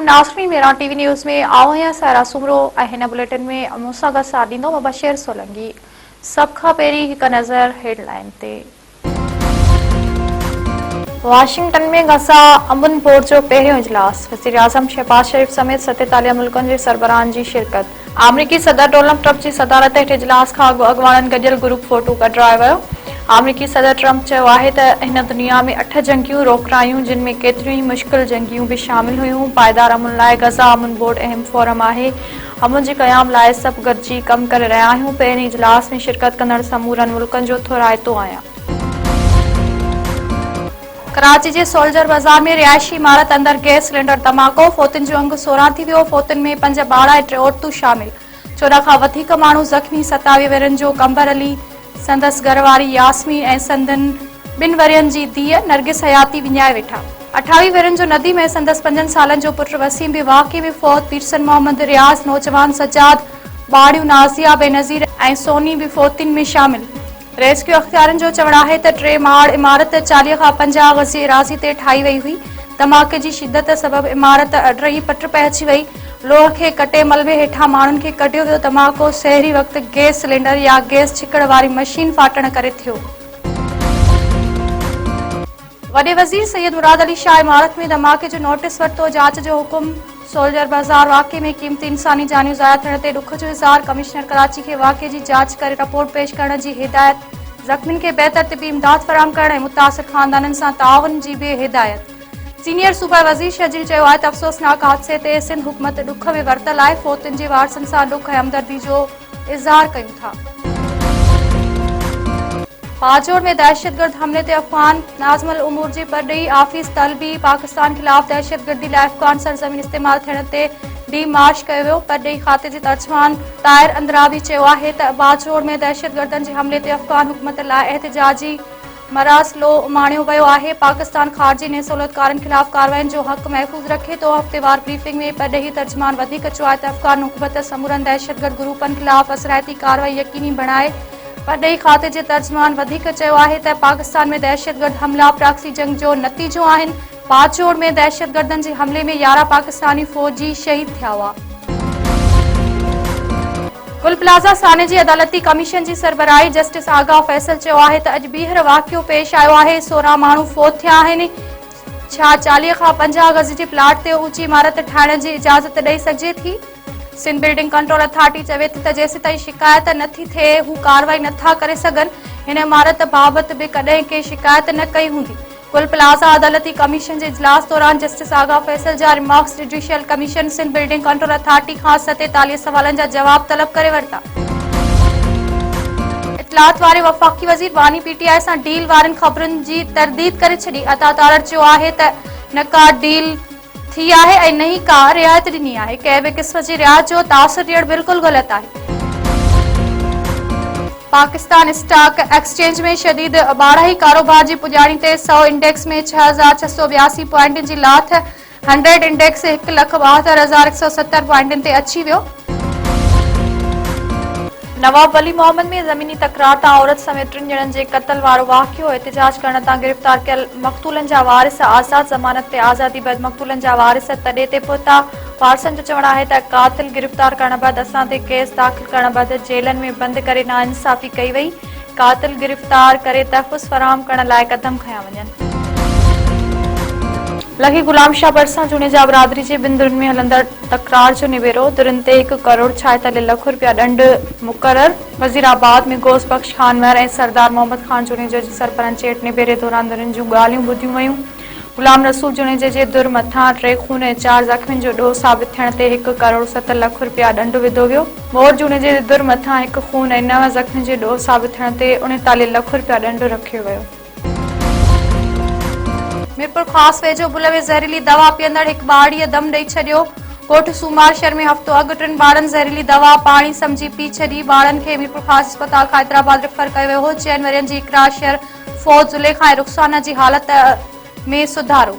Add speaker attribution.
Speaker 1: नाज़रीन मेरा TV news में आओ हैं सारा सुमरो हिन बुलेटिन में मूंसां गॾु साथ ॾींदो मुबशिर सोलंकी। सभ खां पहिरीं हिकु नज़र हेडलाइन ते। वाशिंगटन में गसा अमन बोर्ड जो पहिरियों इजलास, वज़ीर आज़म शहबाज शरीफ समेत 47 मुल्कनि जे सरबराहनि जी शिरकत। अमरीकी सदर डोनाल्ड ट्रंप जी सदारत हेठि इजलास खां अॻु अॻवाननि गॾियल ग्रुप फोटो कढायो वियो। अमरीकी सदर ट्रंप चयो आहे त हिन दुनिया में 8 जंगियूं रोकरायूं जिन में केतिरियूं ई मुश्किल जंगियूं भी शामिल हुयूं। पायदार अमन लाइ गज़ा अमन बोर्ड अहम फोरम आहे। अमन जे क़याम लाइ सभु गॾिजी कम करे रहिया आहियूं। पहिरीं इजलास में शिरकत कंदड़ समूरनि मुल्कनि जो थो रायतो आहियां। कराची जे सोल्जर बाज़ार में रिहायशी इमारत अंदर गैस सिलेंडर धमाको, फौतुनि जो अंग 16 थी वियो। फौतुनि में 5 ॿार ऐं 3 औरतूं शामिल। 14 खां वधीक माण्हू ज़ख़्मी। 27 वेरनि जो कंबर अली, संदसि घरवारी यास्मीन ऐं संदनि 2 वरियनि जी धीअ नरगिस हयाती विञाए वेठा। 28 वेरनि जो नदीम ऐं संदसि 5 सालनि जो पुटु वसीम बि वाक़ई में फौत। पीरसन मोहम्मद रियाज़, नौजवान सजाद, बाड़ियूं नाज़िया, बेनज़ीर ऐं सोनी भी फौतुनि में शामिल। रेस्क्यू अख़्तियारनि जो चवणु आहे त 3 माड़ इमारत 40 खां 50 गज़ जी एराज़ी ते ठाही वई हुई। धमाके जी शिदत सबबि इमारत अडरही पट पइजी वई। लोह खे कटे मलबे हेठां माण्हुनि खे कढियो वियो। धमाको सहरी वक़्तु गैस सिलेंडर या गैस छिकण वारी मशीन फाटण करे थियो। वॾे वज़ीर सैयद मुराद अली शाह इमारत में धमाके जो नोटिस वरितो। जांच जो हुकुम। सोल्जर बाज़ार वाक़े में क़ीमती इंसानी जानियूं ज़ाया थियण ते ॾुख जो इज़हार। कमिश्नर कराची खे वाक़े जी जांच करे रिपोर्ट पेश करण जी हिदायत। ज़ख़्मियुनि खे बहितर तिबी इमदाद फ़राहम करण ऐं मुतासिर ख़ानदाननि सां ताउन जी भी हिदायत। सीनियर सूबा वज़ीर शजील चयो आहे त अफ़सोसनाक हादसे ते सिंध हुकूमत ॾुख में वरतल आहे। फौतुनि जे वारसनि सां ॾुख ऐं हमदर्दी जो इज़हार कयूं था। बाजोड़ में दहशतगर्द हमले ते अफ़गान नाज़िमुल उमूर जी परॾेही आफ़ीस तलबी। पाकिस्तान ख़िलाफ़ दहशतगर्दी लाइ अफ़गान सरज़मीन इस्तेमाल थियण ते डी मार्च कयो वियो। परॾेही खाते जे तर्जुमान ताहिर अंद्राबी चयो आहे त बाजोड़ में दहशतगर्दनि जे हमले ते अफ़गान हुकूमत लाइ एहतिजाजी मरासिलो उमाणियो वियो आहे। पाकिस्तान ख़ारजी ऐं सहूलियतकारनि ख़िलाफ़ कार्रवाइनि जो हक़ महफ़ूज़ रखे थो। हफ़्तेवार ब्रीफिंग में परॾेही तर्जुमान वधीक चयो आहे त अफ़गान हुकूमत समूरनि दहशतगर्द ग्रुपनि ख़िलाफ़ असराइती कार्रवाई यकीनी बणाए। परॾेही खाते जे तर्जुमान वधीक चयो आहे त पाकिस्तान में दहशतगर्द हमला प्रॉक्सी जंग जो नतीजो आहिनि। बाजोड़ में दहशतगर्दनि जे हमले में 11 पाकिस्तानी फ़ौजी शहीद थिया हुआ। गुल प्लाज़ा साने जी अदालती कमीशन जी सरबराही जस्टिस आगाह फैसल चयो आहे त अॼु ॿीहर वाक़ियो पेश आयो आहे। 16 माण्हू फ़ौत थिया आहिनि। छा 40 खां 50 गज़ जे प्लाट ते ऊची इमारत ठाहिण जी इजाज़त ॾेई सघिजे थी? सिंध बिल्डिंग कंट्रोल अथॉरिटी चवे थी त जेसि ताईं शिकायत नथी थिए हू कार्रवाई नथा करे सघनि। हिन इमारत बाबति बि कॾहिं के शिकायत न कई हूंदी। गुल प्लाज़ा अदालती कमीशन जे इजलास दौरान जस्टिस आगाह फैसल जा remarks judicial commission Sindh building control authority खां 47 सवालनि जा जवाब तलब करे वरिता। इतलात वारे वफ़ाक़ी वज़ीर वानी पीटीआई सां डील वारनि ख़बरुनि जी तरदीद करे छॾी। अता तारड़ चयो आहे त न का डील थी आहे ऐं न ई का रियायत ॾिनी आहे। कंहिं बि क़िस्म जी रियायत जो तासुर ॾियणु बिल्कुलु ग़लति आहे। पाकिस्तान स्टॉक एक्सचेंज में शदीद ॿारहीं कारोबार जी पुॼाणी ते 100 इंडेक्स में 6682 पॉइंटनि जी लाथ। 100 इंडेक्स 1,72,170 पॉइंटनि ते अची वियो। नवाब वली मोहम्मद में ज़मीनी तकरार तां औरत समेत 3 ॼणनि जे क़त्ल वारो वाक़ियो। एहतिजाज करण तां गिरफ़्तार कयल मक़तूलनि जा वारिस आज़ाद ज़मानत ते आज़ादी बैदि मक़तूलनि जा वारिस तॾे ते पहुता। वारसनि जो चवणु आहे त क़ातिल गिरफ़्तार करण बैदि असां ते केस दाख़िल करण बैदि जेलनि में बंदि करे नाइंसाफ़ी कई वई। क़ातिल गिरफ़्तार करे तहफ़्फ़ुज़ फ़राहम करण लाइ क़दम खंया वञनि। लखी गुलाम शाह भरसां जुनेजा बिरादरी जे 2 धुरनि में हलंदड़ तकरार जो निबेरो। धुरनि ते 1 करोड़ 46 लख रुपया ॾंड मुक़रर। वज़ीराबाद में गोस बख्श खान महर ऐं सरदार मोहम्मद खान जुनेजा जी सरपंच हेठि निबेरे दौरान धुरनि जूं ॻाल्हियूं ॿुधियूं वयूं। गुलाम रसूल जुनेजे जे धुर मथां 3 खून ऐं 4 ज़ख़्मियुनि जो ॾोह साबित थियण ते 1 करोड़ 7 लख रुपया ॾंड विधो वियो। मोर जुनेजे जे धुर मथां 1 खून ऐं 9 ज़ख़्मियुनि जे ॾोह साबित थियण ते 39 लख रुपया ॾंड रखियो वियो। मीरपुर ख़ासि वेझो बुल में ज़हरीली दवा पीअंदड़ 1 ॿारड़ीअ दम ॾेई छॾियो। ॻोठ सूमार शहर में हफ़्तो अॻु 3 ॿारनि ज़हरीली दवा पाणी सम्झी पी छॾी। ॿारनि खे मीरपुर ख़ासि अस्पताल खां हैदराबाद रिफर कयो वियो हो। 4 वरियनि जी इकरा शहर फौज ज़ुलेखा ऐं रुख़साना जी हालत में सुधारो।